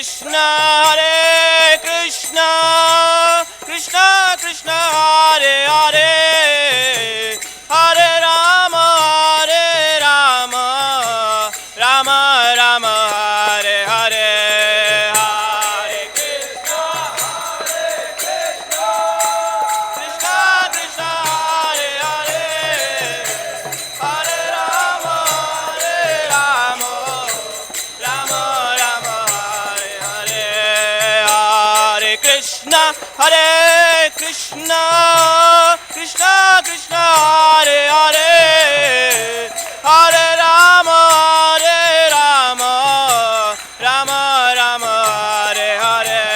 Krishna, Hare Krishna, Krishna Krishna, Hare Hare, Hare Rama, Hare Rama, Rama Rama, Hare Hare. Hare Krishna, Krishna Krishna, Hare Hare, Hare Rama, Hare Rama, Rama Rama, Hare Hare. Hare Krishna, Hare Krishna, Krishna Krishna, Hare Hare, Hare Rama, Hare Rama, Rama Rama, Hare Hare,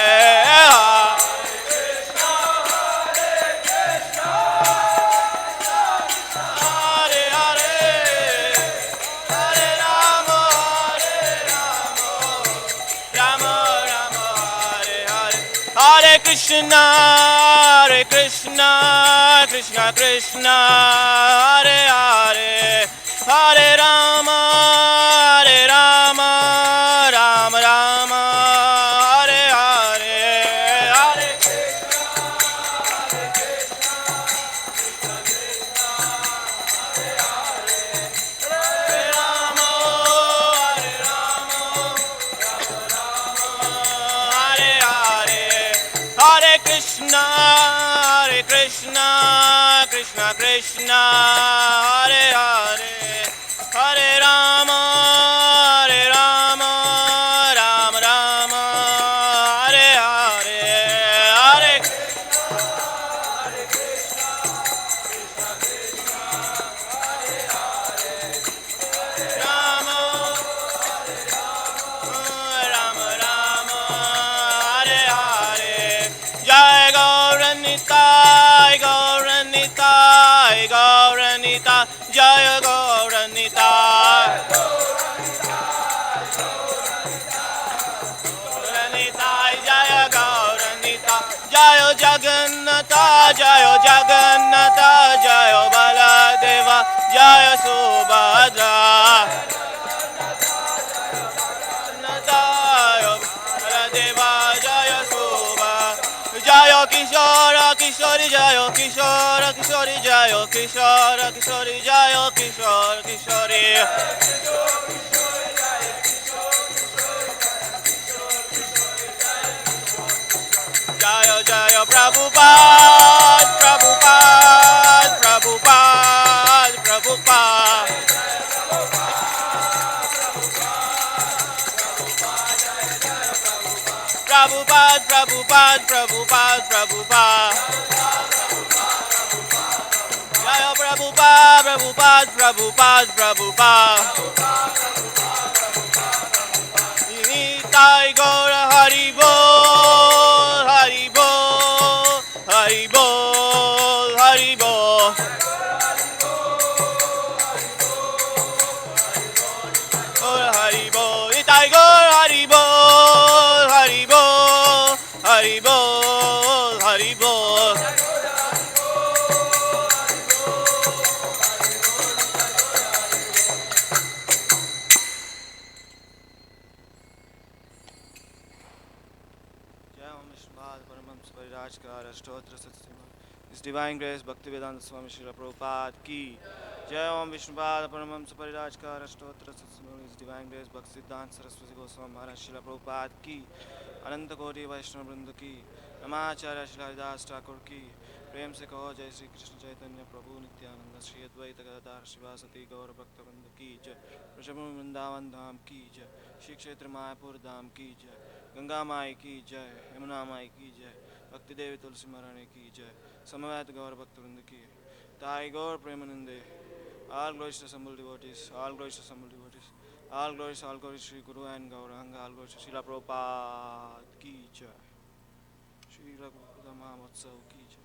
Hare Krishna, Hare Krishna, Krishna Krishna, Hare Hare, Hare Rama, Hare Rama, Rama Rama, Hare Hare. Hare Krishna, Hare Krishna, Krishna Krishna, Hare Hare, Hare Rama, Hare Rama, Rama Rama, Hare Hare, Hare Krishna, Hare Krishna, Krishna Krishna, Hare Hare, Hare Rama, Hare Rama, Rama Rama, Hare Hare. Jai Gauranitai, Gauranitai, Gauranitai, Jai Gauranitai, Gauranitai, Jai Gauranitai, Jai Jagannatha, Jai Jagannatha, Jai Baladeva, Jai Subhadra, Baladeva, Jai Subhadra. Jayo Kishora Kishori, Jayo Kishora Kishori, Jayo Kishora Kishori, Jayo Kishora Kishori, Jayo Jayo Prabhupada, Prabhupada, Prabhupada, Prabhupada. Prabhupada, Prabhupada, Prabhupada, Prabhupada. Jaya Prabhupada, Prabhupada, Prabhupada, Prabhupada. Nitai Gaura Hari Bol, Hari Bol, Hari Bol, Hari Bol. Hari Bol, Nitai Gaura Hari Bol, Hari Bol, Hari Bol, Hari Bol. His Divine Grace Bhaktivedanta Swami Srila Prabhupada Ki. Jai Om Vishnupada Paramamsa Parirajkara Ashtotra Satsama. His Divine Grace Bhaktivedanta Saraswati Goswami Maharaj Srila Prabhupada Ki. Ananta Koti Vaishnava Vrinda Ki. Namacharya Srila Haridas Thakur Ki. Prem se kaho Jai Sri Krishna Chaitanya Prabhu Nityananda Shri Advaita Gadadhar Shivasati Gaura Bhakta Vrinda Ki Jai. Vrishabham Vrindavan Dham Ki Jai. Shri Kshetra Mayapur Dham Ki Jai. Ganga Mai Ki Jai. Yamuna Mai Ki Jai. Bhakti Devi Tulsi Maharani Ki Jai. Samavayat Gaura Bhakta Vrinda Ki. Thai Gaur Premanande. All glories to assembled devotees. All glories to assembled devotees. All glories Shri Guru and Gauranga. All glories to Srila Prabhupada Ki Jai. Srila Prabhupada Mahamotsav Ki Jai.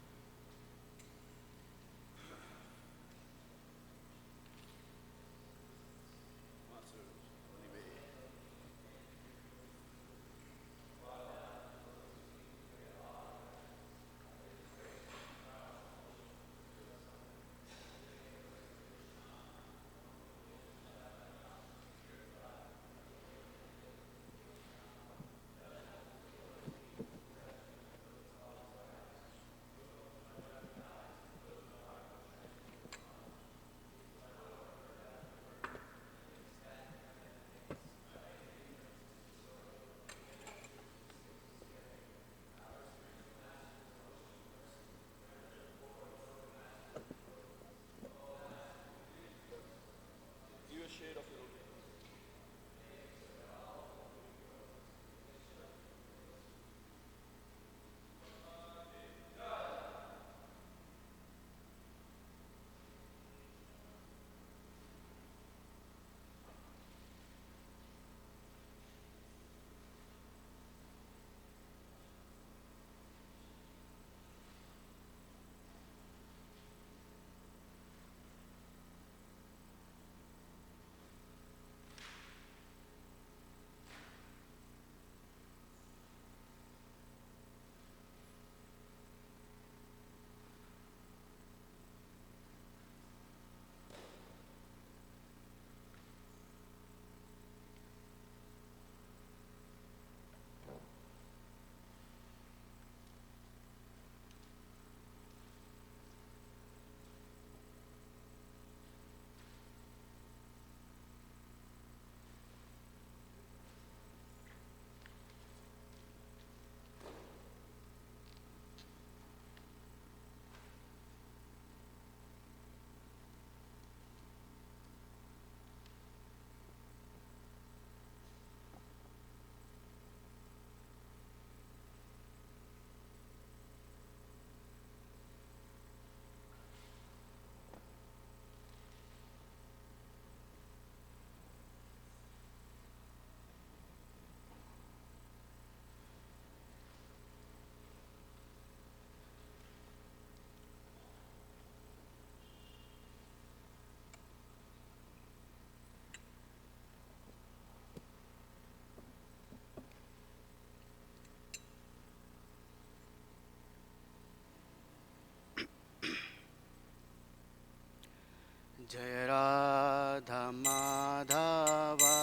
जय राधा माधवा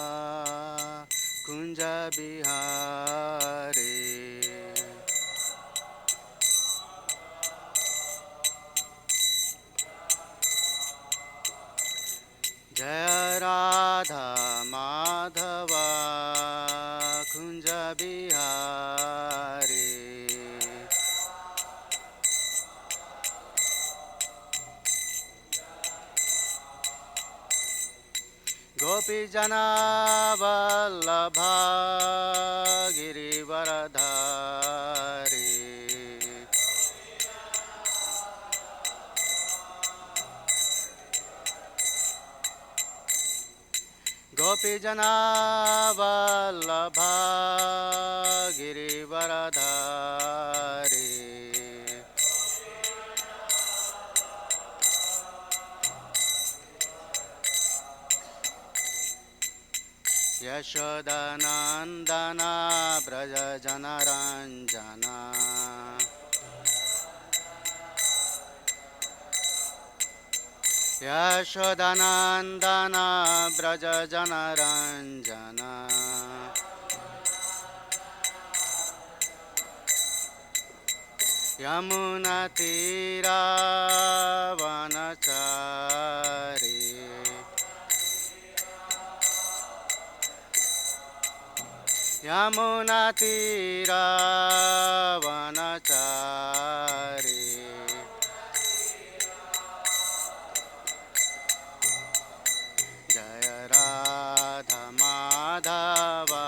कुंज बिहारी जय राधा माधवा कुंज बिहारी गोपी जना वल्लभा गिरिवरधारी गोपी जना वल्लभा गिरिवरधारी यशोदानन्दना व्रज जनरञ्जना यशोदानन्दना व्रज जनरञ्जना यमुनातीरावनचारी यमुनातीरावनचारी जय राधा माधवा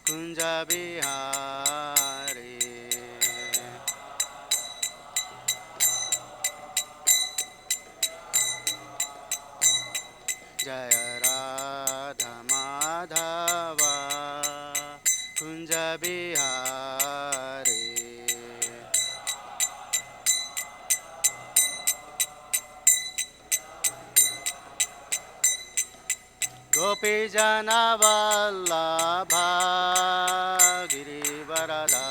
कुंज बिहारी जय राधा माधवा कुंज बिहारी गोपी जना वल्लभा गिरिवरधारी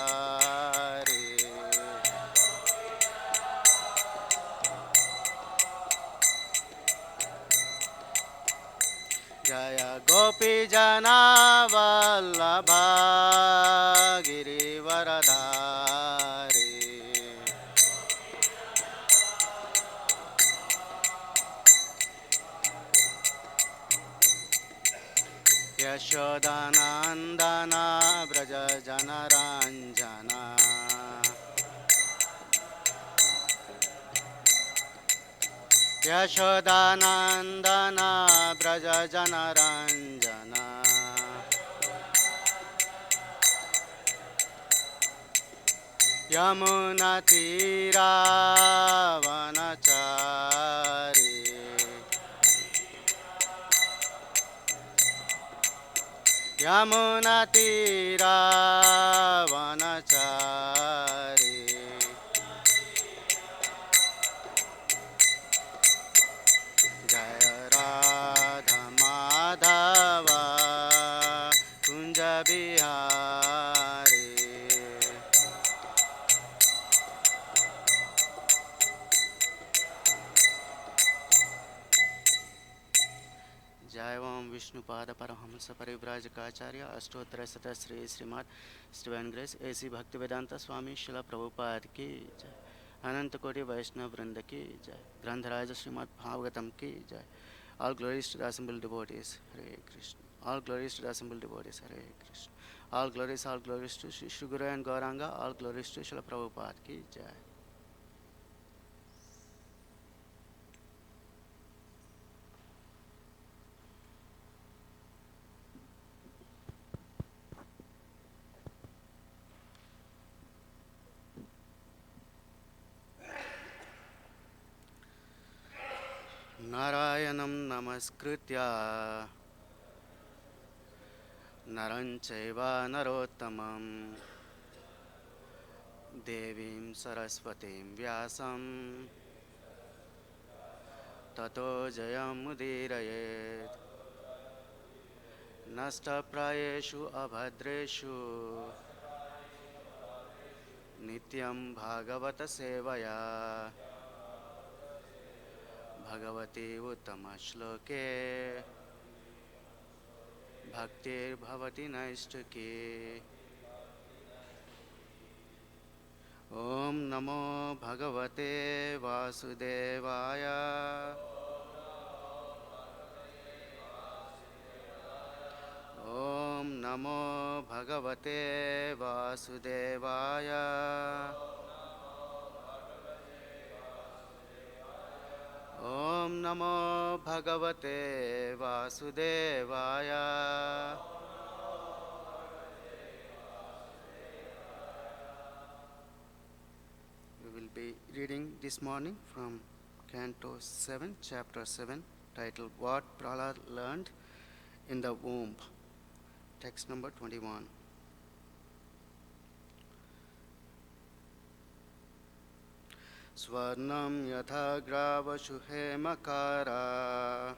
जय गोपी जना वल्लभा गिरिवरधारी यशोदानन्दना व्रज जनरञ्जना यशोदानन्दना व्रज जनरञ्जना यमुनातीरावनचारी यमुनातीरावनचारी जय राधा माधवा कुंज बिहारी जय ओम Vishnupad Paramhans Parivrajakacharya Ashtottara Shata Sri Srimad divine grace A C Bhaktivedanta Swami Srila Prabhupada की जय अनंत कोटि वैष्णव वृंद की जय ग्रंथराज Shrimad Bhagavatam ki jai all glories to the assembled devotees Hare Krishna all glories to the assembled devotees Hare Krishna all glories to Sri Guru and Gauranga all glories to Srila Prabhupada की जय नारायणं नमस्कृत्य नरं चैव नरोत्तमं देवीं सरस्वतीं व्यासं ततो जयमुदीरयेत् नष्टप्रायेषु अभद्रेषु नित्यं भागवत सेवया भगवते उत्तमश्लोके भक्तिर्भवति नैष्ठिके ॐ नमो भगवते वासुदेवाय ॐ नमो भगवते वासुदेवाय ॐ नमो भगवते वासुदेवाय We will be reading this morning from Canto 7, Chapter 7, titled What Prahlad Learned in the Womb. Text number 21. Swarnam yatha gravashu hemakara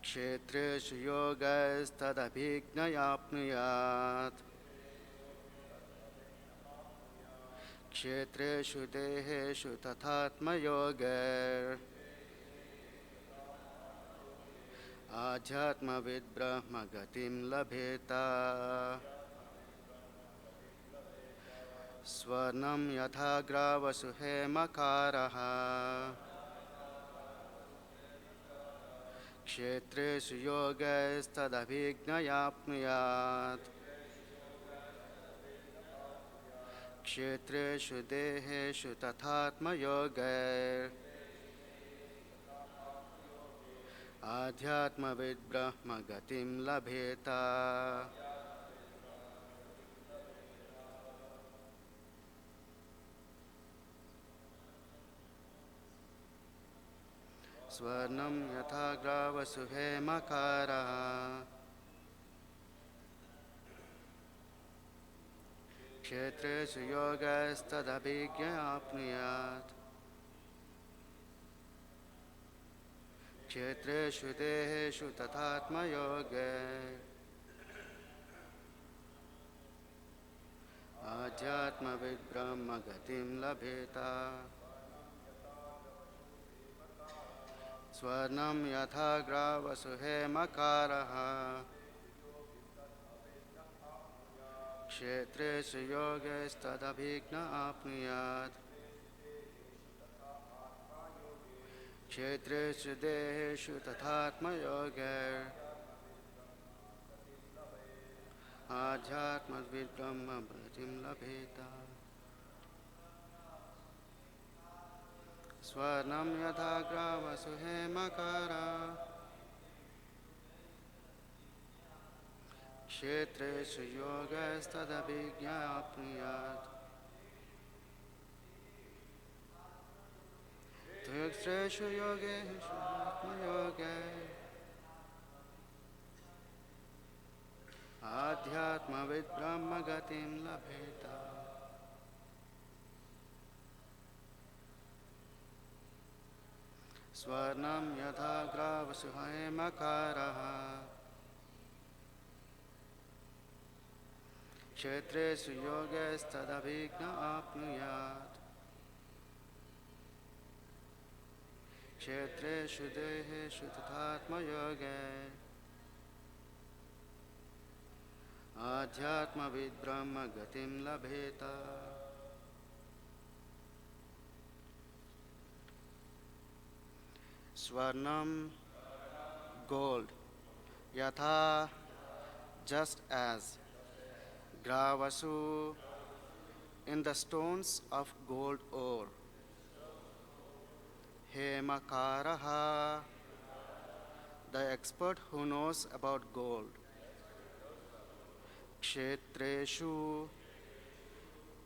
kshetreshu yogaistadabhignayapnuyat kshetreshu deheshu tathatma yoger आध्यात्म विद ब्रह्म गतिम लभेता स्वर्णम यथा ग्रावसु हेमकारः क्षेत्रेषु योगैस्तदभिज्ञयाप्नुयात् क्षेत्रेषु देहेषु तथात्मयोगैः आध्यात्मविद ब्रह्म गतिम लभेता स्वर्णम यथा ग्रावसु हेमकारः क्षेत्रेषु योगैस्तदभिज्ञयाप्नुयात् क्षेत्रेषु देहेषु तथात्मयोगे आध्यात्मविद ब्रह्म गतिम लभेता स्वर्णम यथा ग्रावसु हेमकारः क्षेत्रेषु योगैस्तदभिज्ञयाप्नुयात् क्षेत्रेषु देहेषु तथात्मयोगैः आध्यात्मविद ब्रह्म गतिम लभेता स्वर्णम यथा ग्रावसु हेमकारः क्षेत्रेषु योगैस्तदभिज्ञयाप्नुयात् क्षेत्रेषु योगेषु आत्मयोगे आध्यात्मविद ब्रह्म गतिम लभेता स्वर्णम यथा ग्रावसु हेमकारः क्षेत्रेषु योगैस्तदभिज्ञयाप्नुयात् क्षेत्रेषु देहेषु तथात्मयोगे आध्यात्मविद ब्रह्म गतिम लभेता Swarnam, gold, yatha, just as, gravasu, in the stones of gold ore, hemakaraha, the expert who knows about gold, kshetreshu,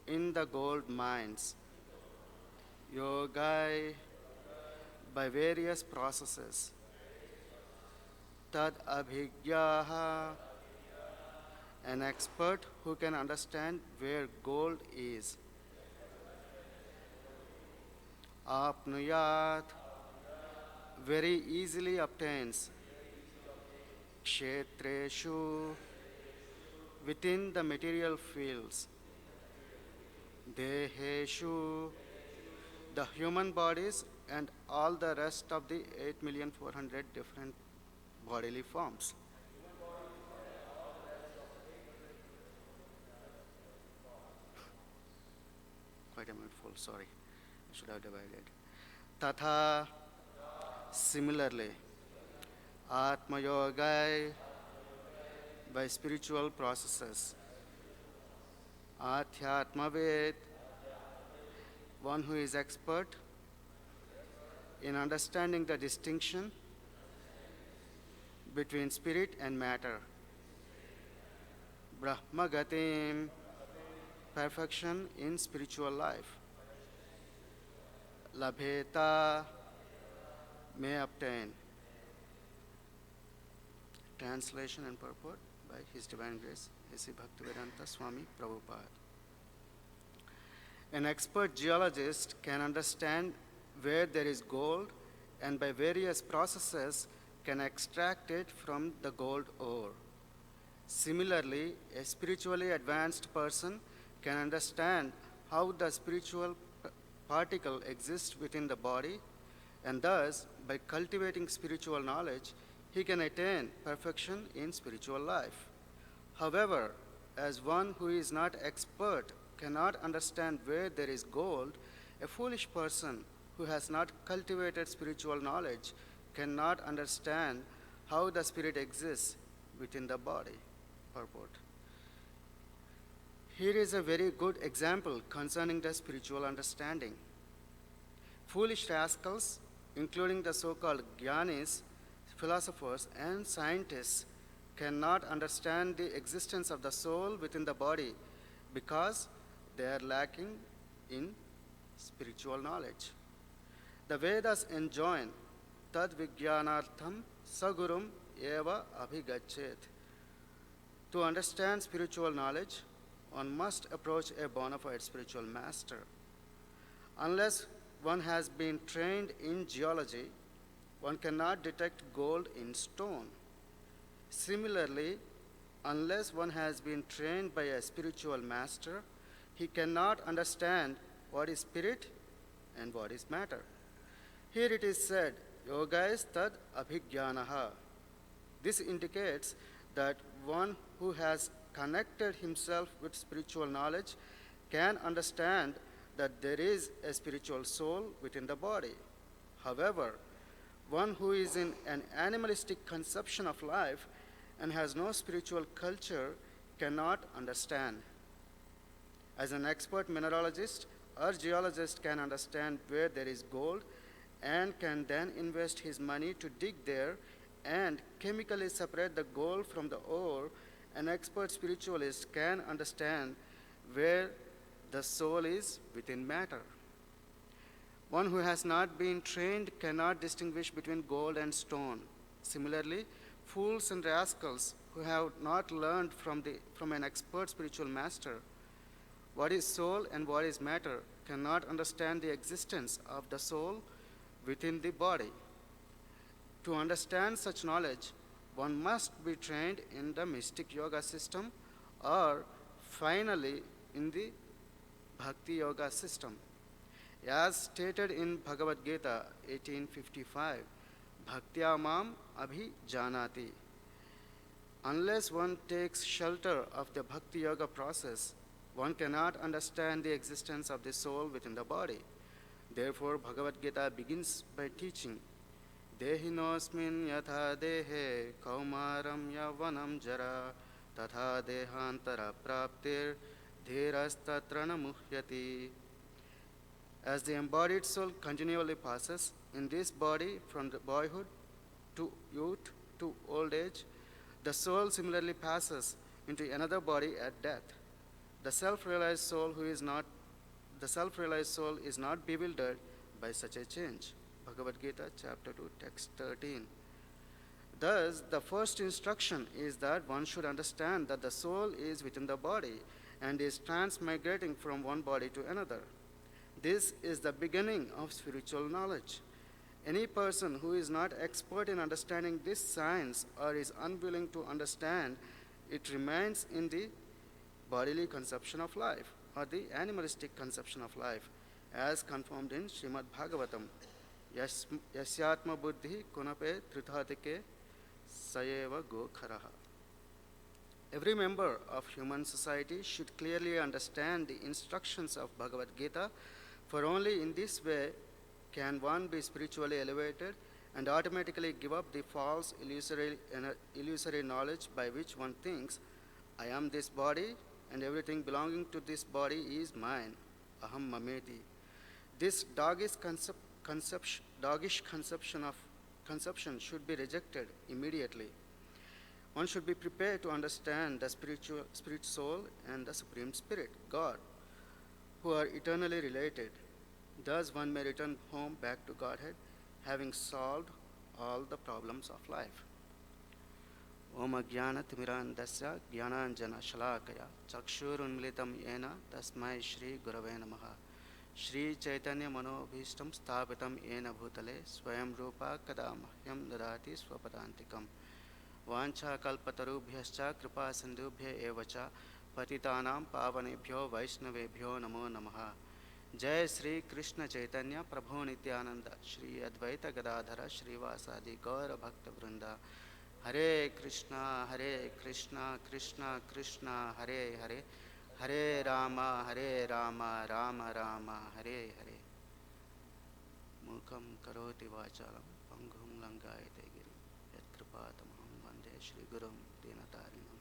in the gold mines, yogai, by various processes, tad abhigyaha, an expert who can understand where gold is, apnuyat, very easily obtains, kshetreshu, within the material fields, deheshu, the human bodies and all the rest of the 8,400,000 different bodily forms. Quite a mouthful, sorry. I should have divided. Tatha, similarly, Atma Yoga by spiritual processes. Adhyatmaved, one who is expert in understanding the distinction between spirit and matter. Brahmagatim, perfection in spiritual life. Labheta, may obtain. Translation and purport by His Divine Grace, A.C. Bhaktivedanta Swami Prabhupada. An expert geologist can understand where there is gold and by various processes can extract it from the gold ore. Similarly, a spiritually advanced person can understand how the spiritual particle exists within the body, and thus, by cultivating spiritual knowledge, he can attain perfection in spiritual life. However, as one who is not expert cannot understand where there is gold, a foolish person who has not cultivated spiritual knowledge cannot understand how the spirit exists within the body. Purport. Here is a very good example concerning the spiritual understanding. Foolish rascals, including the so-called Gyanis, philosophers, and scientists, cannot understand the existence of the soul within the body because they are lacking in spiritual knowledge. The Vedas enjoin tad vijnanartham sagurum eva abhigachet. To understand spiritual knowledge, one must approach a bona fide spiritual master. Unless one has been trained in geology, one cannot detect gold in stone. Similarly, unless one has been trained by a spiritual master, he cannot understand what is spirit and what is matter. Here it is said, yoga is tad abhigyanaha. This indicates that one who has connected himself with spiritual knowledge can understand that there is a spiritual soul within the body. However, one who is in an animalistic conception of life and has no spiritual culture cannot understand. As an expert mineralogist or geologist can understand where there is gold and can then invest his money to dig there and chemically separate the gold from the ore, an expert spiritualist can understand where the soul is within matter. One who has not been trained cannot distinguish between gold and stone. Similarly, fools and rascals who have not learned from an expert spiritual master what is soul and what is matter cannot understand the existence of the soul within the body. To understand such knowledge, one must be trained in the mystic yoga system or finally in the bhakti yoga system. As stated in Bhagavad Gita 18:55, bhaktya mam abhi janati. Unless one takes shelter of the bhakti yoga process, one cannot understand the existence of the soul within the body. Therefore, Bhagavad Gita begins by teaching, Dehinosmin yatha dehe kaumaram yavanam jara tatha dehantara praptir dhirastatra namuhyati. As the embodied soul continually passes in this body from the boyhood to youth to old age, the soul similarly passes into another body at death. The self-realized soul is not bewildered by such a change. Bhagavad Gita, chapter 2, text 13. Thus, the first instruction is that one should understand that the soul is within the body and is transmigrating from one body to another. This is the beginning of spiritual knowledge. Any person who is not expert in understanding this science or is unwilling to understand it remains in the bodily conception of life or the animalistic conception of life. as confirmed in Srimad Bhagavatam. Yasyatma buddhi kunape trithadike sayeva gokharaha. Every member of human society should clearly understand the instructions of Bhagavad Gita, for only in this way can one be spiritually elevated and automatically give up the false illusory knowledge by which one thinks, I am this body and everything belonging to this body is mine, aham mameti. This doggish conception should be rejected immediately. One should be prepared to understand the spirit soul and the Supreme Spirit, God, who are eternally related. Thus one may return home back to Godhead, having solved all the problems of life. Om Ajnana Timirandasya Jnananjana Shalakaya Chakshurunmilitam Yena Tasmai Shri Gurave Namaha Shri Chaitanya Manobhishtam Sthapitam Yena Bhutale Swayam Rupa Kada Mahyam Dadati Swapadantikam Vancha Kalpatarubhyascha Kripa Sindhubhya Evacha Patitanam Pavanebhyo Vaishnavebhyo Namo Namaha Jai Sri Krishna Chaitanya Prabhu Nityananda Shri Advaita Gadadhara Shri Vasadi Gaura Bhakta Vrinda Hare Krishna Krishna Krishna Hare Hare Hare Rama Rama Rama Hare Hare Mukam Karoti Vachalam Pangum Langayate Giri Yat Kripatamaham Vande Shri Gurum Dinatarinam.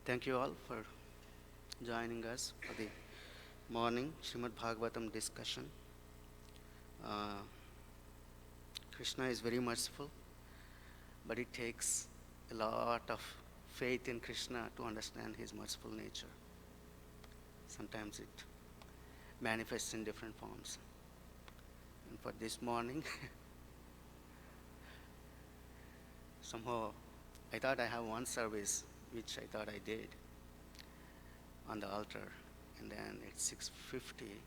Thank you all for joining us for the morning Srimad Bhagavatam discussion. Krishna is very merciful, but it takes a lot of faith in Krishna to understand his merciful nature. Sometimes it manifests in different forms. And for this morning, somehow I thought I have one service, which I thought I did on the altar. And then at 6:50,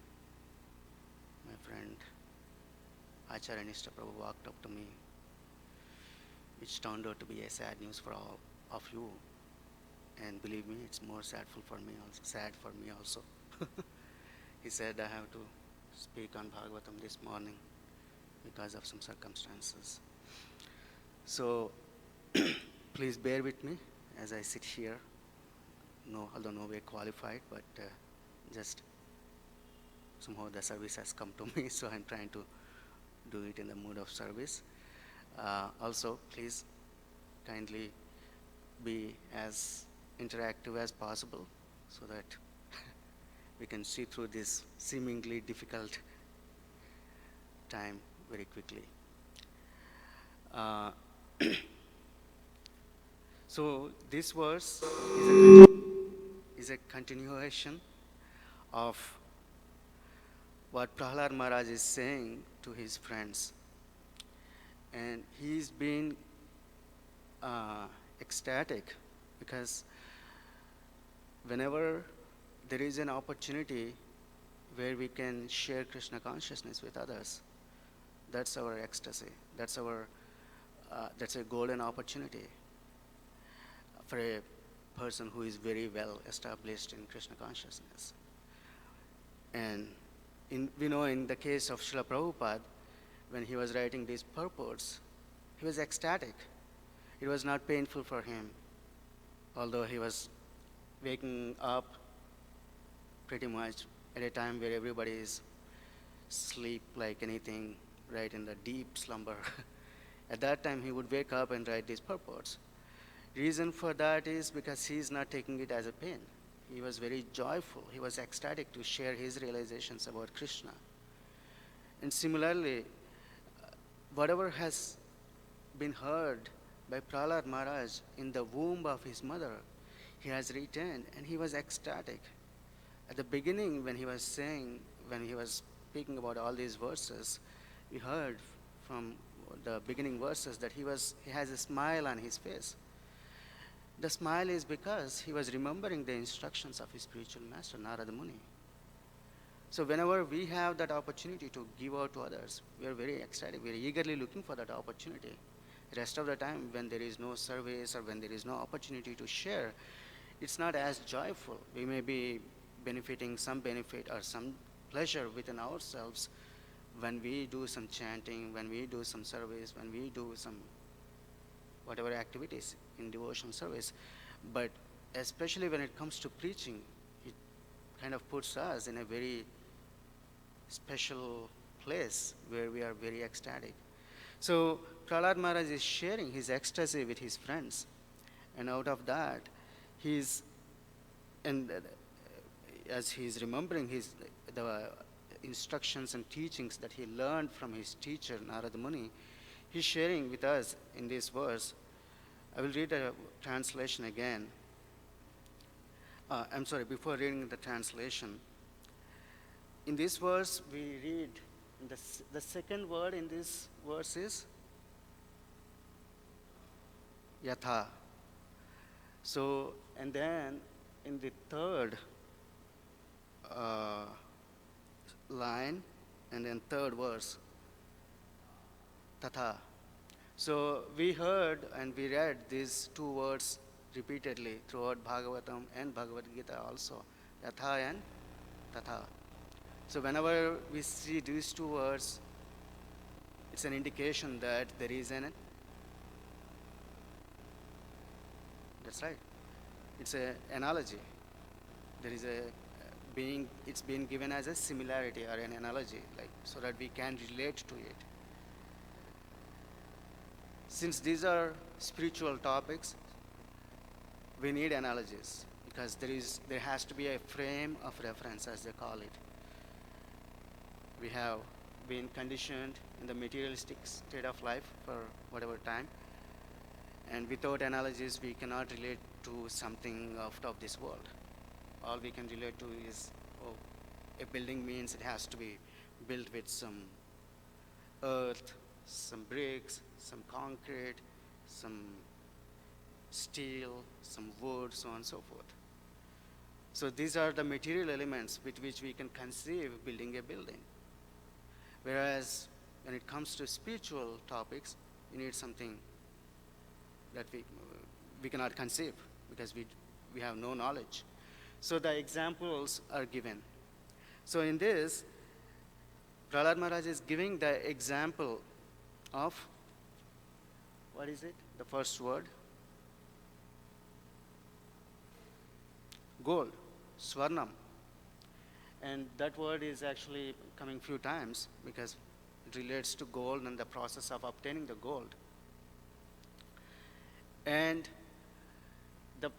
my friend Acharya Nishta Prabhu walked up to me, which turned out to be a sad news for all of you. And believe me, it's more sad for me also. He said I have to speak on Bhagavatam this morning because of some circumstances. So please bear with me as I sit here. No, although no way qualified, but just somehow the service has come to me, so I'm trying to do it in the mood of service. Also, please kindly be as interactive as possible so that we can see through this seemingly difficult time very quickly. So this verse is a continuation of what Prahlad Maharaj is saying to his friends. And he's been ecstatic because whenever there is an opportunity where we can share Krishna consciousness with others, that's our ecstasy. That's a golden opportunity for a person who is very well established in Krishna consciousness. And we know in the case of Srila Prabhupada, when he was writing these purports, he was ecstatic. It was not painful for him, although he was waking up pretty much at a time where everybody is sleep like anything, right in the deep slumber. At that time, he would wake up and write these purports. Reason for that is because he is not taking it as a pain. He was very joyful. He was ecstatic to share his realizations about Krishna. And similarly, whatever has been heard by Prahlad Maharaj in the womb of his mother, he has retained, and he was ecstatic. At the beginning, when he was speaking about all these verses, we heard from the beginning verses that he has a smile on his face. The smile is because he was remembering the instructions of his spiritual master, Narada Muni. So whenever we have that opportunity to give out to others, we are very ecstatic. We are eagerly looking for that opportunity. Rest of the time, when there is no service or when there is no opportunity to share, it's not as joyful. We may be benefiting some benefit or some pleasure within ourselves when we do some chanting, when we do some service, when we do some whatever activities in devotional service. But especially when it comes to preaching, it kind of puts us in a very special place where we are very ecstatic. So Prahlad Maharaj is sharing his ecstasy with his friends, and out of that, he's and as he's remembering the instructions and teachings that he learned from his teacher Narada Muni, he's sharing with us in this verse. I will read a translation again. I'm sorry, before reading the translation, in this verse we read, the second word in this verse is yatha. So, and then in the third line, and then third verse, tatha. So we heard and we read these two words repeatedly throughout Bhagavatam and Bhagavad Gita also, yatha and tatha. So whenever we see these two words, it's an indication that there is that's right, it's an analogy. There is it's been given as a similarity or an analogy, like so that we can relate to it. Since these are spiritual topics, we need analogies because there has to be a frame of reference, as they call it. We have been conditioned in the materialistic state of life for whatever time, and without analogies, we cannot relate to something out of this world. All we can relate to is, oh, a building means it has to be built with some earth, some bricks, some concrete, some steel, some wood, so on and so forth. So these are the material elements with which we can conceive building a building. Whereas when it comes to spiritual topics, we need something that we cannot conceive because we have no knowledge. So the examples are given. So in this, Prahlad Maharaj is giving the example of, what is it? The first word? Gold, Swarnam. And that word is actually coming few times because it relates to gold and the process of obtaining the gold. And the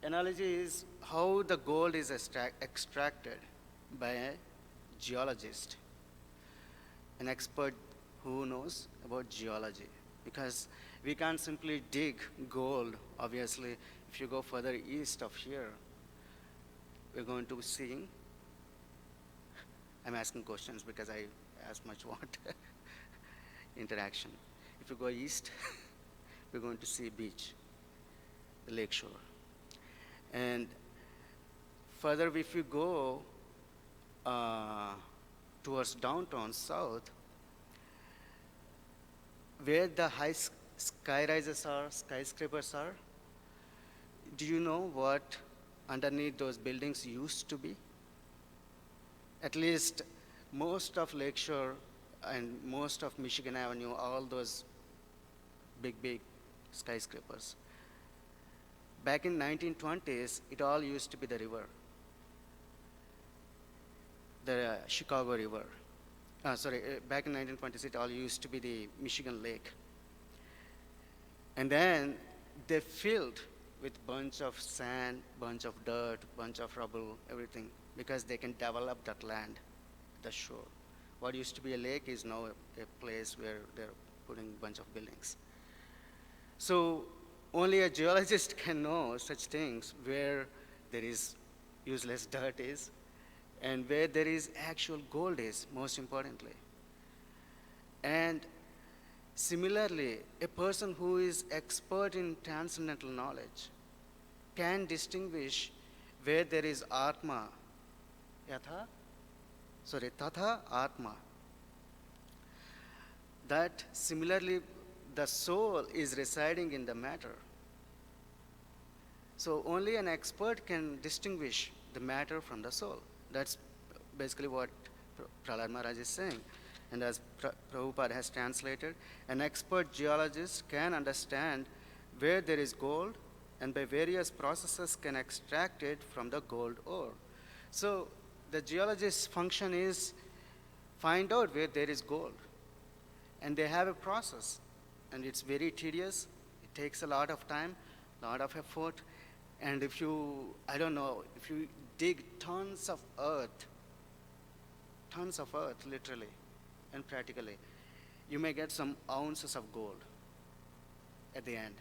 analogy is how the gold is extracted by a geologist, an expert who knows about geology. Because we can't simply dig gold, obviously. If you go further east of here, we're going to see, I'm asking questions because I as much want interaction. If you go east, we're going to see beach, the lake shore. And further, if you go towards downtown south, where the high skyscrapers are, do you know what underneath those buildings used to be? At least most of Lakeshore and most of Michigan Avenue, all those big skyscrapers. Back in 1920s, it all used to be the river, the Chicago River. Back in 1920s, it all used to be the Michigan Lake. And then they filled with bunch of sand, bunch of dirt, bunch of rubble, everything, because they can develop that land, the shore. What used to be a lake is now a place where they're putting a bunch of buildings. So only a geologist can know such things, where there is useless dirt is, and where there is actual gold is, most importantly. And similarly, a person who is expert in transcendental knowledge can distinguish where there is Atma, Tatha Atma. That similarly, the soul is residing in the matter. So only an expert can distinguish the matter from the soul. That's basically what Prahlad Maharaj is saying. And as Prabhupada has translated, an expert geologist can understand where there is gold and by various processes can extract it from the gold ore. So the geologist's function is find out where there is gold. And they have a process, and it's very tedious. It takes a lot of time, a lot of effort. And if you, I don't know, if you dig tons of earth, literally and practically, you may get some ounces of gold at the end.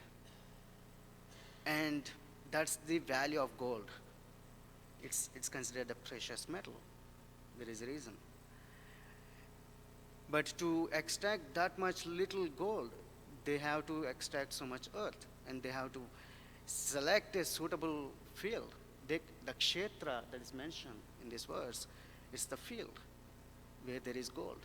And that's the value of gold. It's considered a precious metal. There is a reason. But to extract that much little gold, they have to extract so much earth, and they have to select a suitable field. The kshetra that is mentioned in this verse is the field where there is gold.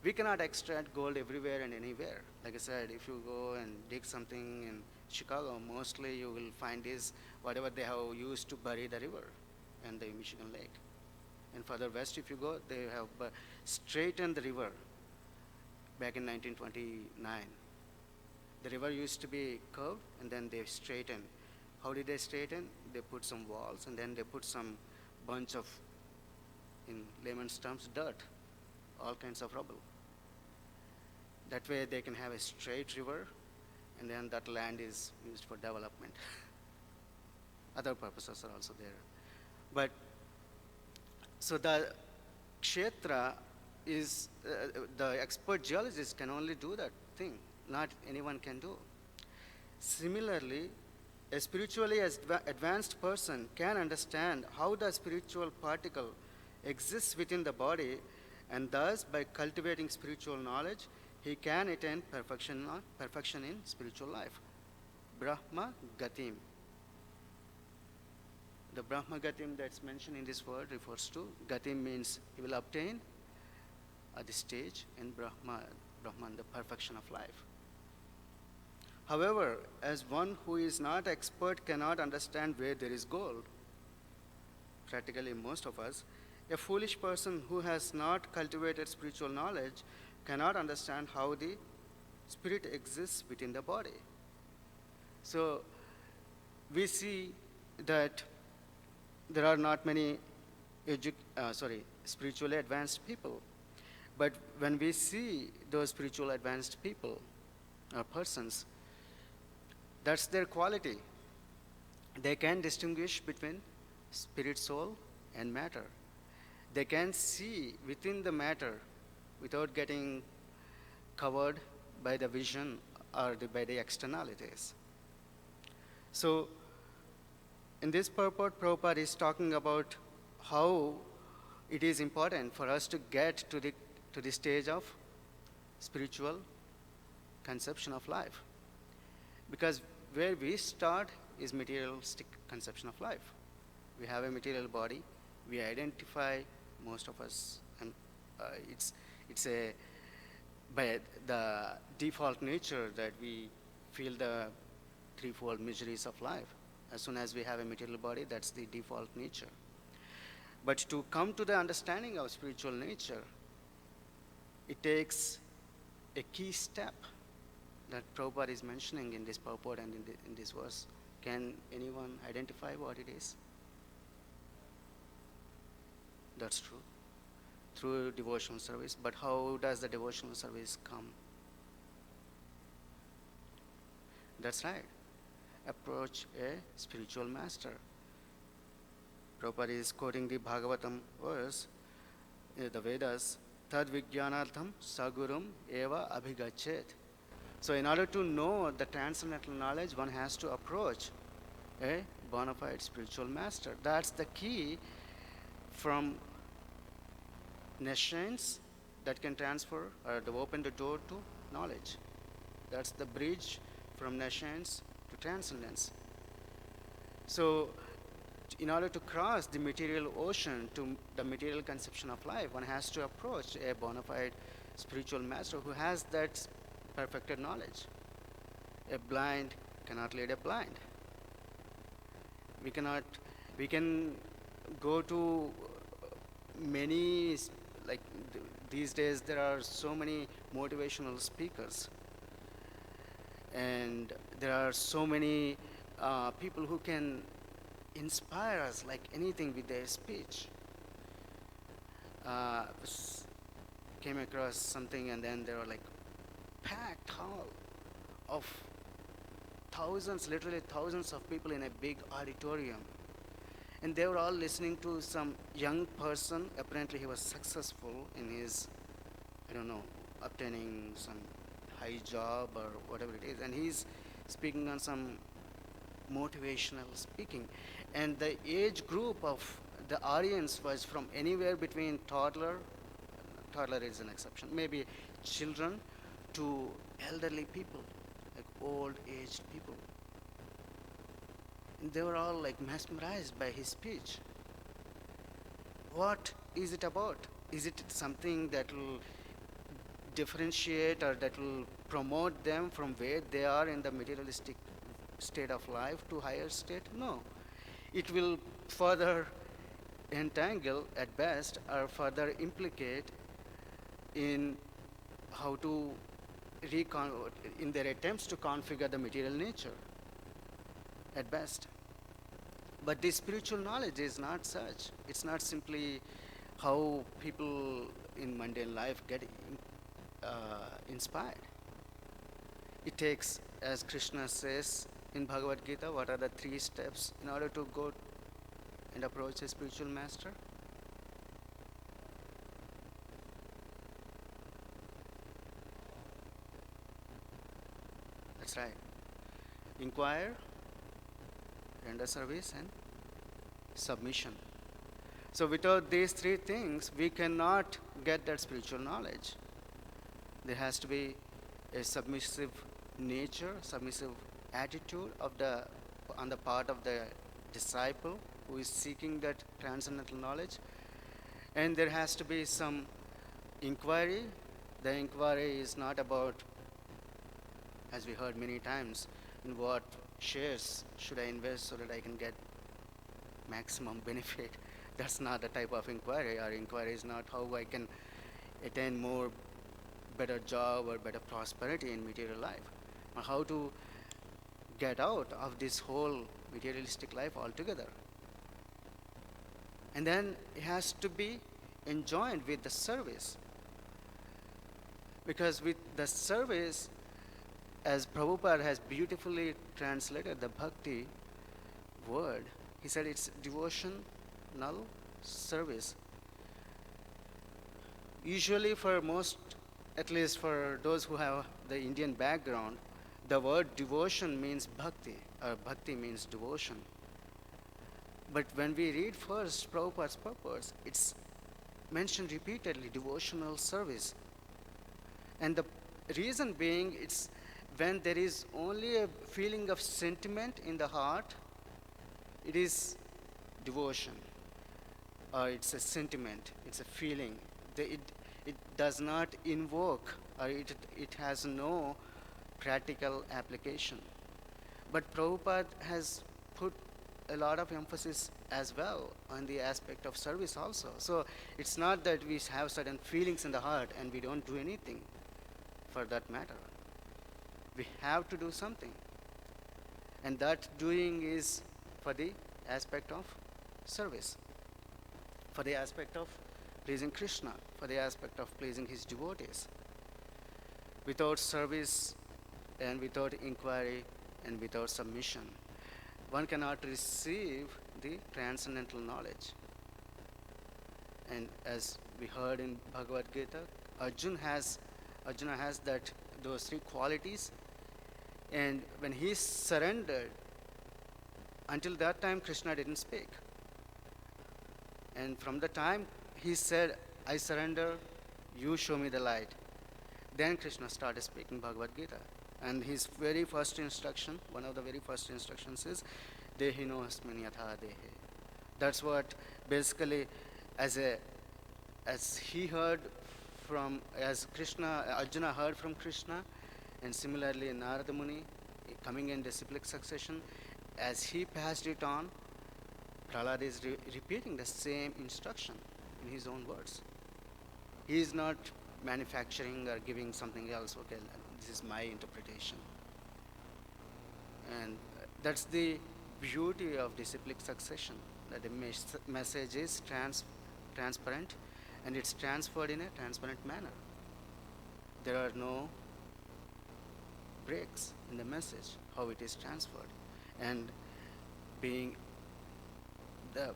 We cannot extract gold everywhere and anywhere. Like I said, if you go and dig something in Chicago, mostly you will find is whatever they have used to bury the river and the Michigan Lake. And further west, if you go, they have straightened the river back in 1929. The river used to be curved, and then they straightened. How did they straighten? They put some walls, and then they put some bunch of, in layman's terms, dirt, all kinds of rubble. That way they can have a straight river, and then that land is used for development. Other purposes are also there. But so the kshetra is, the expert geologist can only do that thing. Not anyone can do. Similarly, a spiritually advanced person can understand how the spiritual particle exists within the body, and thus by cultivating spiritual knowledge, he can attain perfection in spiritual life. Brahma Gatim. The Brahma Gatim that's mentioned in this word refers to, Gatim means he will obtain at this stage in Brahman, the perfection of life. However, as one who is not expert cannot understand where there is gold, practically most of us, a foolish person who has not cultivated spiritual knowledge cannot understand how the spirit exists within the body. So we see that there are not many spiritually advanced people. But when we see those spiritual advanced people or persons, that's their quality. They can distinguish between spirit, soul, and matter. They can see within the matter without getting covered by the vision or by the externalities. So in this purport, Prabhupada is talking about how it is important for us to get to the stage of spiritual conception of life. Because where we start is materialistic conception of life. We have a material body. We identify, most of us, and it's a by the default nature that we feel the threefold miseries of life. As soon as we have a material body, that's the default nature. But to come to the understanding of spiritual nature, it takes a key step that Prabhupada is mentioning in this purport and in this verse. Can anyone identify what it is? That's true. Through devotional service. But how does the devotional service come? That's right. Approach a spiritual master. Prabhupada is quoting the Bhagavatam verse, the Vedas, Tad Vijnanartham Sagurum Eva Abhigachet. So in order to know the transcendental knowledge, one has to approach a bona fide spiritual master. That's the key from nescience that can transfer or to open the door to knowledge. That's the bridge from nescience to transcendence. So in order to cross the material ocean to the material conception of life, one has to approach a bona fide spiritual master who has that perfected knowledge. A blind cannot lead a blind. We cannot, we can go to many, like these days there are so many motivational speakers, and there are so many people who can inspire us like anything with their speech. Came across something, and then there were like packed hall of thousands, literally thousands of people in a big auditorium, and they were all listening to some young person. Apparently he was successful in his, I don't know, obtaining some high job or whatever it is, and he's speaking on some motivational speaking, and the age group of the audience was from anywhere between toddler is an exception, maybe children, to elderly people, like old aged people. And they were all like mesmerized by his speech. What is it about? Is it something that will differentiate or that will promote them from where they are in the materialistic state of life to higher state? No. It will further entangle at best or further implicate in how to in their attempts to configure the material nature at best. But this spiritual knowledge is not such. It's not simply how people in mundane life get inspired. It takes, as Krishna says in Bhagavad Gita, what are the 3 steps in order to go and approach a spiritual master? That's right. Inquire, render service, and submission. So without these 3 things, we cannot get that spiritual knowledge. There has to be a submissive nature, submissive attitude on the part of the disciple who is seeking that transcendental knowledge. And there has to be some inquiry. The inquiry is not about, as we heard many times, in what shares should I invest so that I can get maximum benefit. That's not the type of inquiry. Our inquiry is not how I can attain more better job or better prosperity in material life, or how to get out of this whole materialistic life altogether. And then it has to be enjoined with the service, because with the service, as Prabhupada has beautifully translated the bhakti word, he said it's devotional service. Usually for most, at least for those who have the Indian background, the word devotion means bhakti, or bhakti means devotion. But when we read first Prabhupada's purpose, it's mentioned repeatedly, devotional service. And the reason being, it's when there is only a feeling of sentiment in the heart, it is devotion, or it's a sentiment, it's a feeling. It does not invoke, or it has no practical application. But Prabhupada has put a lot of emphasis as well on the aspect of service also. So it's not that we have certain feelings in the heart and we don't do anything for that matter. We have to do something. And that doing is for the aspect of service, for the aspect of pleasing Krishna, for the aspect of pleasing his devotees. Without service and without inquiry and without submission, one cannot receive the transcendental knowledge. And as we heard in Bhagavad Gita, Arjuna has those 3 qualities, and when he surrendered, until that time Krishna didn't speak. And from the time he said, I surrender, you show me the light, then Krishna started speaking Bhagavad Gita. And his very first instruction, one of the very first instructions is, Dehino asmin yatha dehe. That's what basically, as he heard from, as Arjuna heard from Krishna, And similarly, Narada Muni, coming in disciplic succession, as he passed it on, Prahlad is repeating the same instruction in his own words. He is not manufacturing or giving something else. Okay, this is my interpretation. And that's the beauty of disciplic succession, that the message is transparent, and it's transferred in a transparent manner. There are no breaks in the message, how it is transferred. And being the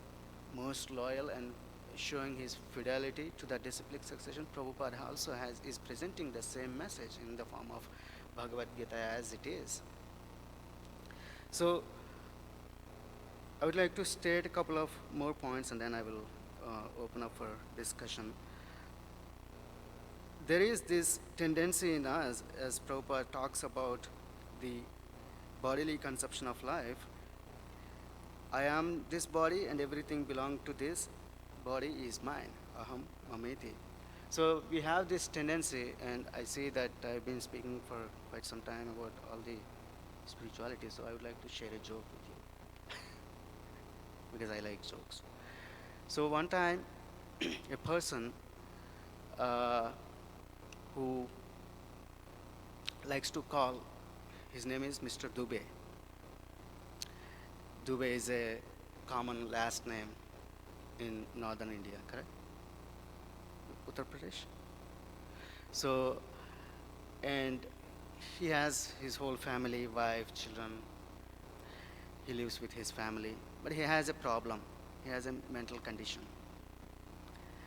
most loyal and showing his fidelity to the disciplic succession, Prabhupada also is presenting the same message in the form of Bhagavad Gita as it is. So I would like to state a couple of more points, and then I will open up for discussion. There is this tendency in us, as Prabhupada talks about the bodily conception of life. I am this body and everything belongs to this body is mine. Aham mameti. So we have this tendency, and I see that I've been speaking for quite some time about all the spirituality, so I would like to share a joke with you because I like jokes. So one time, a person who likes to call, his name is Mr. Dubey. Dubey is a common last name in northern India, correct? Uttar Pradesh. So, and he has his whole family, wife, children. He lives with his family, but he has a problem. He has a mental condition.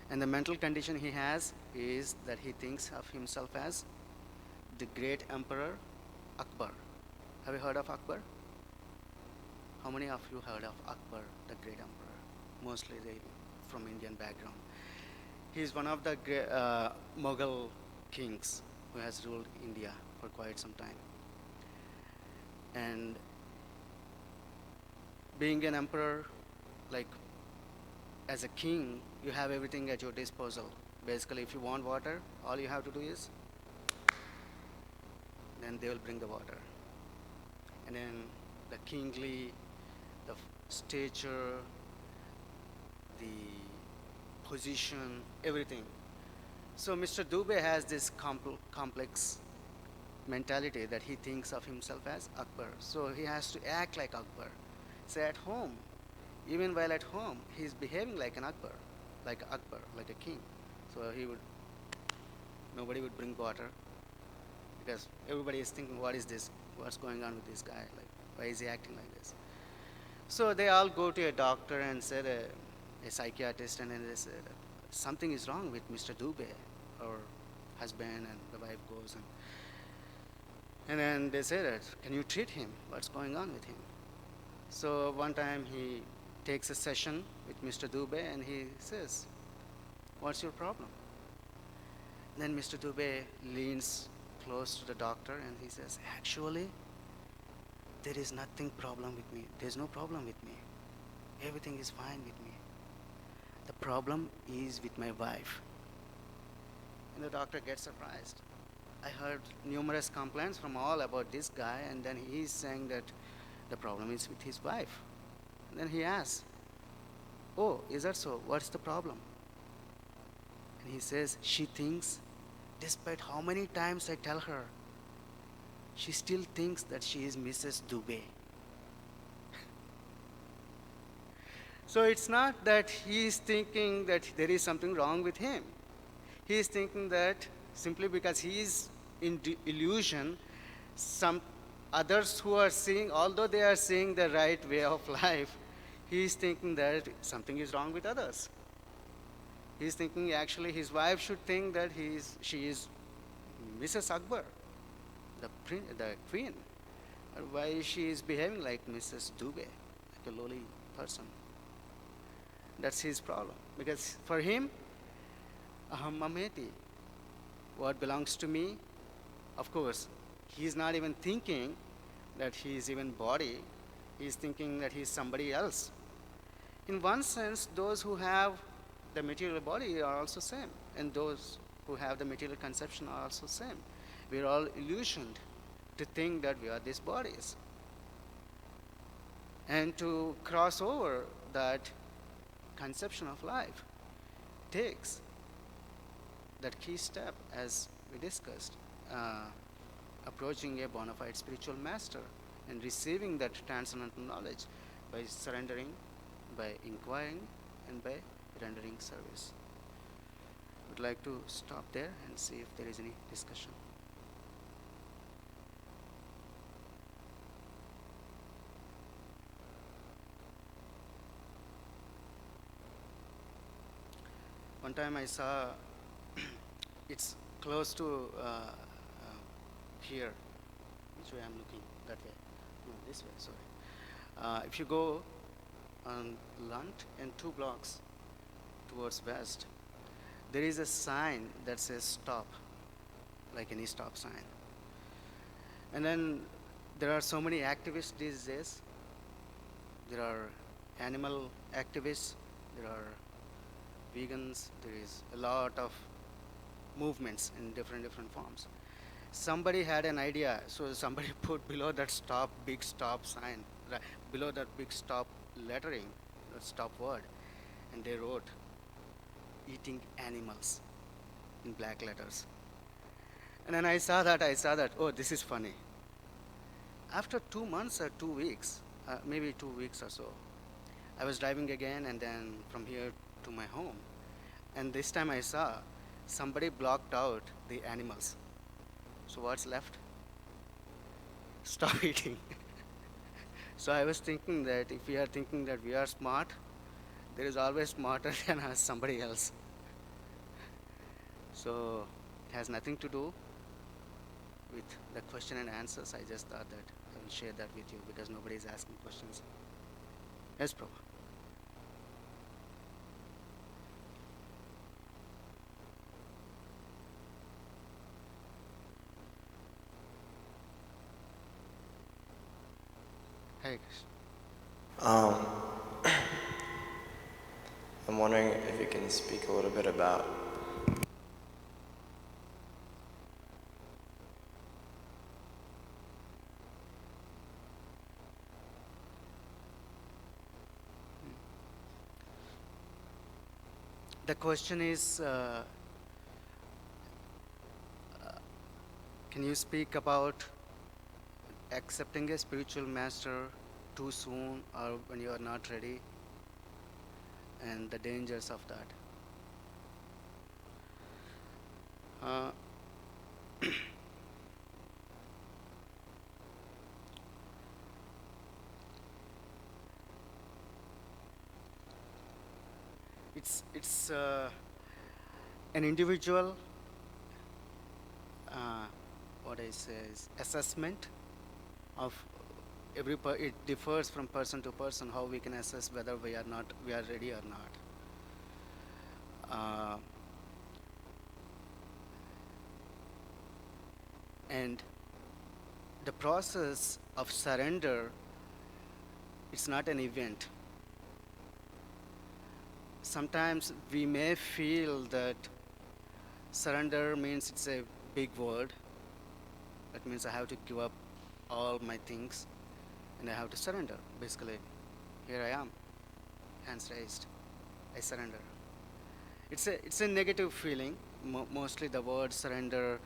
And the mental condition he has is that he thinks of himself as the great emperor Akbar. Have you heard of Akbar? How many of you heard of Akbar, the great emperor? Mostly they from Indian background. He is one of the Mughal kings who has ruled India for quite some time. And being an emperor, like as a king, you have everything at your disposal. Basically, if you want water, all you have to do is, then they will bring the water. And then the kingly, the stature, the position, everything. So Mr. Dubey has this complex mentality that he thinks of himself as Akbar. So he has to act like Akbar. So at home, even while at home, he's behaving like an Akbar, like a king. So nobody would bring water because everybody is thinking, what is this? What's going on with this guy? Like, why is he acting like this? So they all go to a doctor and said, a psychiatrist, and then they said, something is wrong with Mr. Dubey, or husband, and the wife goes. And then they said, can you treat him? What's going on with him? So one time he takes a session with Mr. Dubey and he says, what's your problem? And then Mr. Dubey leans close to the doctor and he says, actually, there is nothing problem with me. There's no problem with me. Everything is fine with me. The problem is with my wife. And the doctor gets surprised. I heard numerous complaints from all about this guy, and then he's saying that the problem is with his wife. And then he asks, oh, is that so? What's the problem? And he says, she thinks, despite how many times I tell her, she still thinks that she is Mrs. Dubey. So it's not that he is thinking that there is something wrong with him. He is thinking that simply because he is in illusion, some others who are seeing, although they are seeing the right way of life, he is thinking that something is wrong with others. He is thinking actually his wife should think that she is Mrs. Akbar, the queen. Or why she is behaving like Mrs. Dubey, like a lowly person. That's his problem. Because for him, aham mameti, what belongs to me, of course, he is not even thinking that he is even body. He is thinking that he is somebody else. In one sense, those who have the material body are also same, and those who have the material conception are also same. We are all illusioned to think that we are these bodies. And to cross over that conception of life takes that key step, as we discussed, approaching a bona fide spiritual master and receiving that transcendental knowledge by surrendering, by inquiring, and by rendering service. I would like to stop there and see if there is any discussion. One time I saw, it's close to here. Which way I'm looking? That way. No, this way, sorry. If you go on Lunt and 2 blocks towards west, there is a sign that says stop, like any stop sign. And then there are so many activists these days. There are animal activists, there are vegans, there is a lot of movements in different forms. Somebody had an idea, so somebody put below that stop, big stop sign, right, below that big stop lettering, that stop word, and they wrote eating animals in black letters. And then I saw that, oh, this is funny. After 2 months or 2 weeks, maybe 2 weeks or so, I was driving again, and then from here to my home, and this time I saw somebody blocked out the animals. So what's left? Stop eating. So I was thinking that if we are thinking that we are smart, there is always smarter than us, somebody else. So it has nothing to do with the question and answers. I just thought that I will share that with you because nobody is asking questions. Yes, Prabhu. Hare Krishna. I'm wondering if you can speak a little bit about the question is, can you speak about accepting a spiritual master too soon or when you are not ready, and the dangers of that? It's an individual, what I say is assessment of every it differs from person to person how we can assess whether we are ready or not. And the process of surrender, it's not an event. Sometimes we may feel that surrender means it's a big word. That means I have to give up all my things and I have to surrender. Basically, here I am, hands raised, I surrender. It's a negative feeling. Mostly the word surrender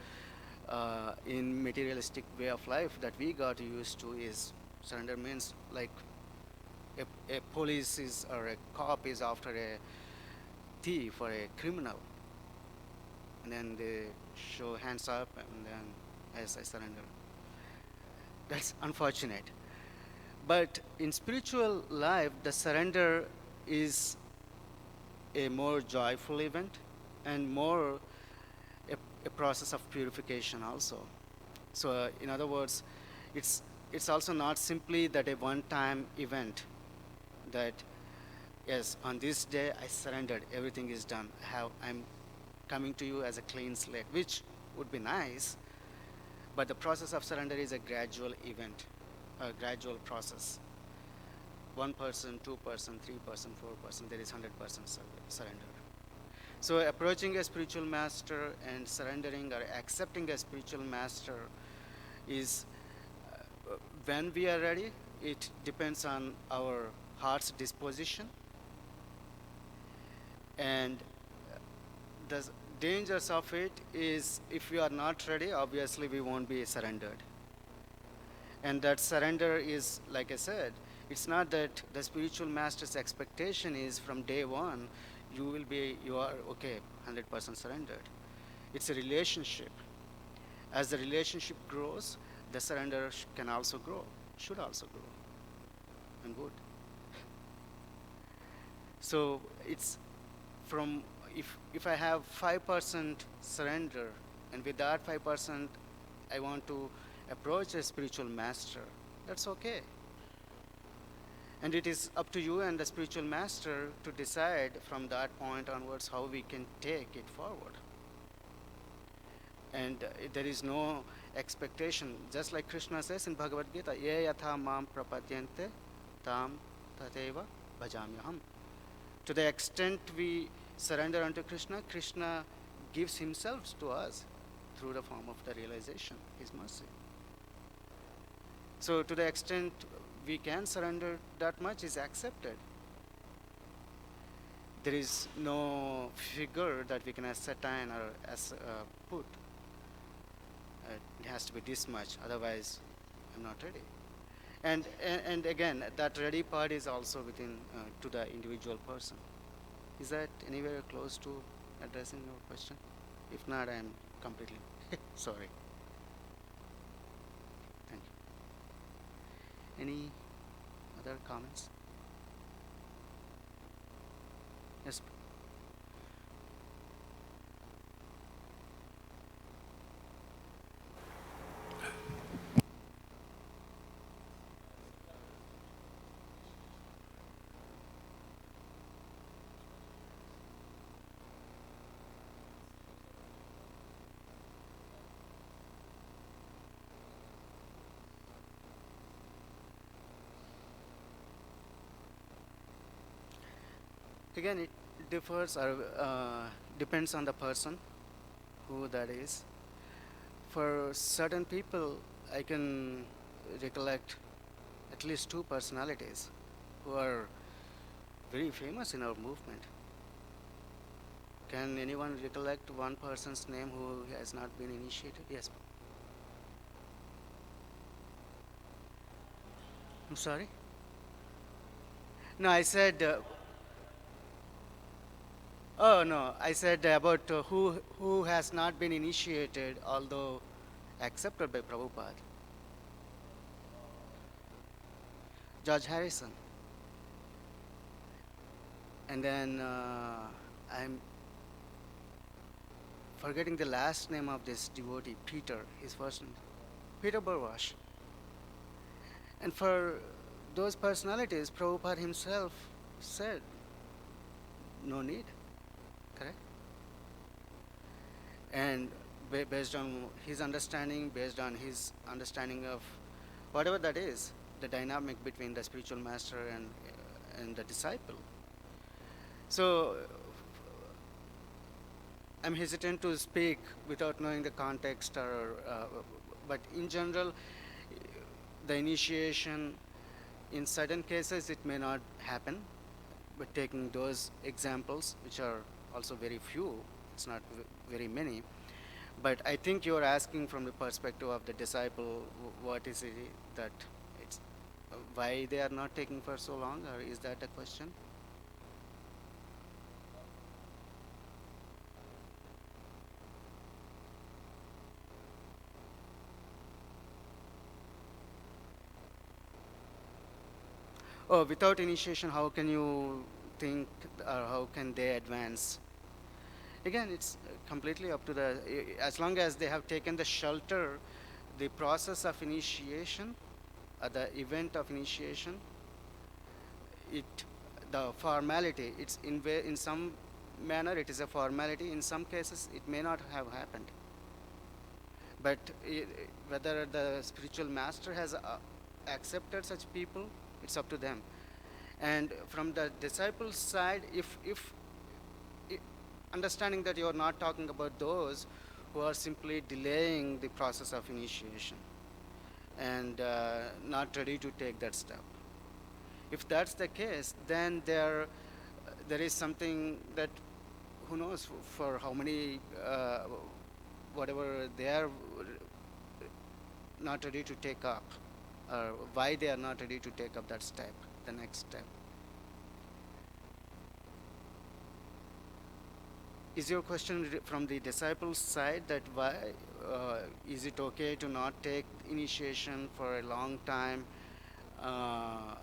in materialistic way of life that we got used to is surrender means like a police is or a cop is after a thief or a criminal, and then they show hands up and then yes, I surrender. That's unfortunate. But in spiritual life, the surrender is a more joyful event and more a process of purification also. So in other words, it's also not simply that a one-time event that yes, on this day I surrendered, everything is done. I'm coming to you as a clean slate, which would be nice, but the process of surrender is a gradual event, a gradual process. 1 person, 2 person, 3 person, 4 person, there is 100% surrender. So approaching a spiritual master and surrendering or accepting a spiritual master is when we are ready, it depends on our heart's disposition. And the dangers of it is, if we are not ready, obviously we won't be surrendered. And that surrender is, like I said, it's not that the spiritual master's expectation is from day one, you are okay, 100% surrendered. It's a relationship. As the relationship grows, the surrender can also grow, should also grow, and would. So it's from, if I have 5% surrender, and with that 5% I want to approach a spiritual master, that's okay. And it is up to you and the spiritual master to decide from that point onwards how we can take it forward. And there is no expectation, just like Krishna says in Bhagavad Gita, ye yatha mam prapadyante tam tateva bhajamyaham. To the extent we surrender unto Krishna, Krishna gives himself to us through the form of the realization, his mercy. So to the extent we can surrender, that much is accepted. There is no figure that we can ascertain or put. It has to be this much, otherwise I'm not ready. And again, that ready part is also within to the individual person. Is that anywhere close to addressing your question? If not, I am completely sorry. Thank you. Any other comments? Yes. Again, it differs or depends on the person, who that is. For certain people, I can recollect at least 2 personalities who are very famous in our movement. Can anyone recollect one person's name who has not been initiated? Yes. I'm sorry? No, I said, oh no, I said about who has not been initiated, although accepted by Prabhupada. George Harrison. And then I'm forgetting the last name of this devotee, Peter, his first name, Peter Burwash. And for those personalities, Prabhupada himself said, no need, correct? And based on his understanding, based on his understanding of whatever that is, the dynamic between the spiritual master and the disciple. So I'm hesitant to speak without knowing the context, but in general, the initiation, in certain cases it may not happen, but taking those examples, which are also very few, it's not very many, but I think you're asking from the perspective of the disciple, what is it that it's, why they are not taking for so long, or is that a question? Oh, without initiation, how can you think, or how can they advance? Again, it's completely up to the, as long as they have taken the shelter, the process of initiation, the event of initiation, the formality, it's in some manner it is a formality. In some cases, it may not have happened. But whether the spiritual master has accepted such people, it's up to them. And from the disciples' side, if understanding that you're not talking about those who are simply delaying the process of initiation, and not ready to take that step. If that's the case, then there is something that who knows for how many whatever they are not ready to take up, or why they are not ready to take up that step, the next step. Is your question from the disciples side, that why is it okay to not take initiation for a long time uh,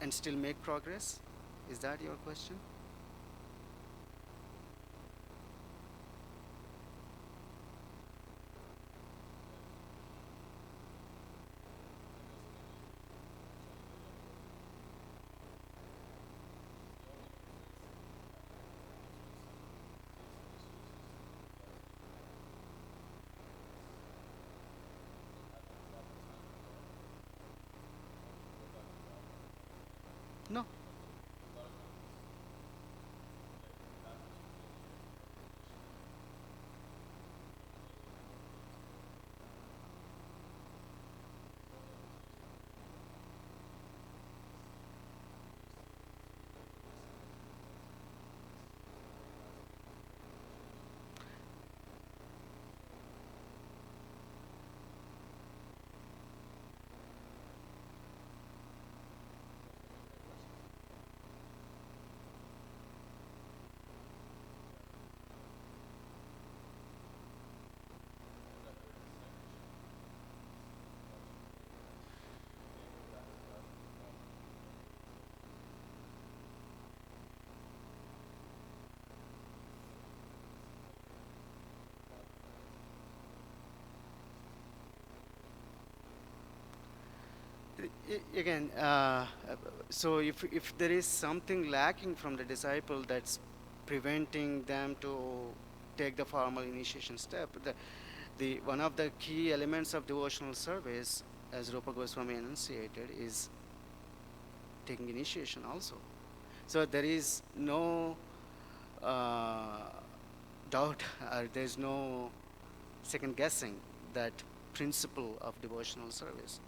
and still make progress? Is that your question? No. Again, so if there is something lacking from the disciple that's preventing them to take the formal initiation step, the one of the key elements of devotional service, as Rupa Goswami enunciated, is taking initiation also. So there is no uh, doubt, or there's no second guessing that principle of devotional service.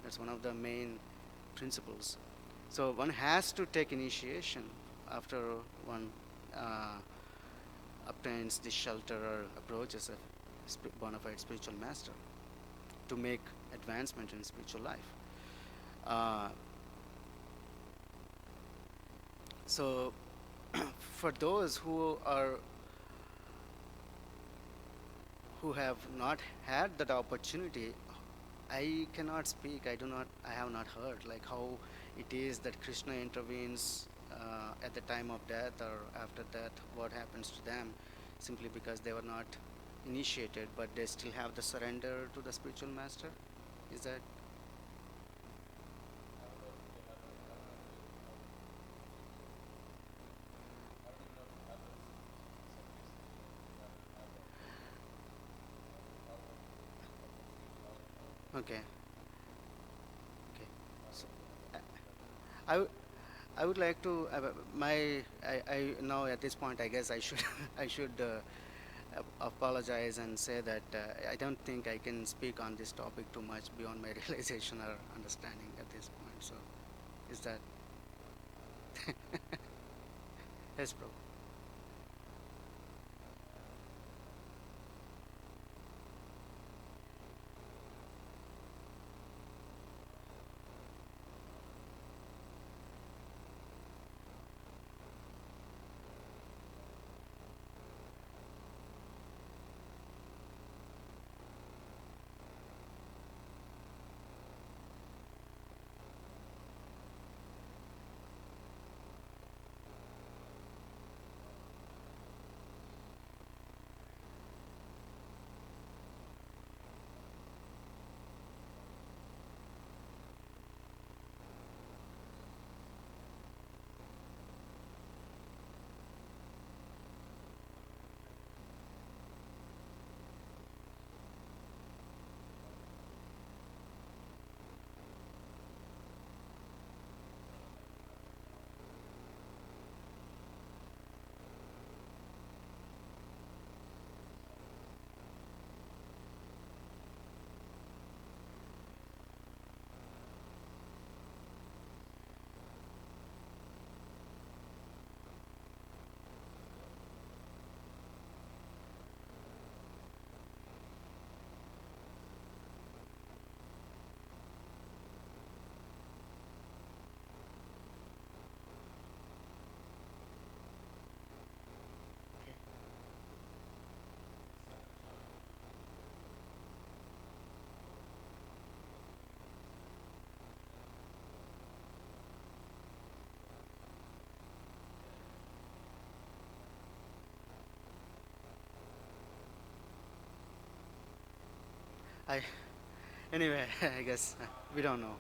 That's one of the main principles. So one has to take initiation after one uh, obtains the shelter or approaches a bona fide spiritual master to make advancement in spiritual life. Uh, so for those who have not had that opportunity, I cannot speak. I have not heard like how it is that Krishna intervenes at the time of death or after death. What happens to them, simply because they were not initiated, but they still have the surrender to the spiritual master. Is that okay? Okay. So, uh, I, w- I would like to I now at this point I guess I should I should apologize and say that I don't think I can speak on this topic too much beyond my realization or understanding at this point. So, is that yes, bro? I anyway, I guess we don't know.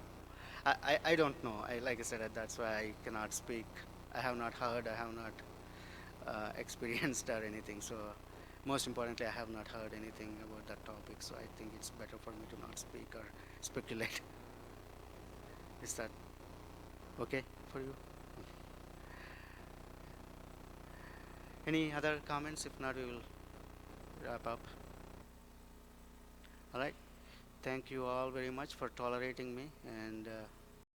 I don't know. Like I said, that's why I cannot speak. I have not heard. I have not experienced or anything. So most importantly, I have not heard anything about that topic. So I think it's better for me to not speak or speculate. Is that okay for you? Any other comments? If not, we will wrap up. All right. Thank you all very much for tolerating me and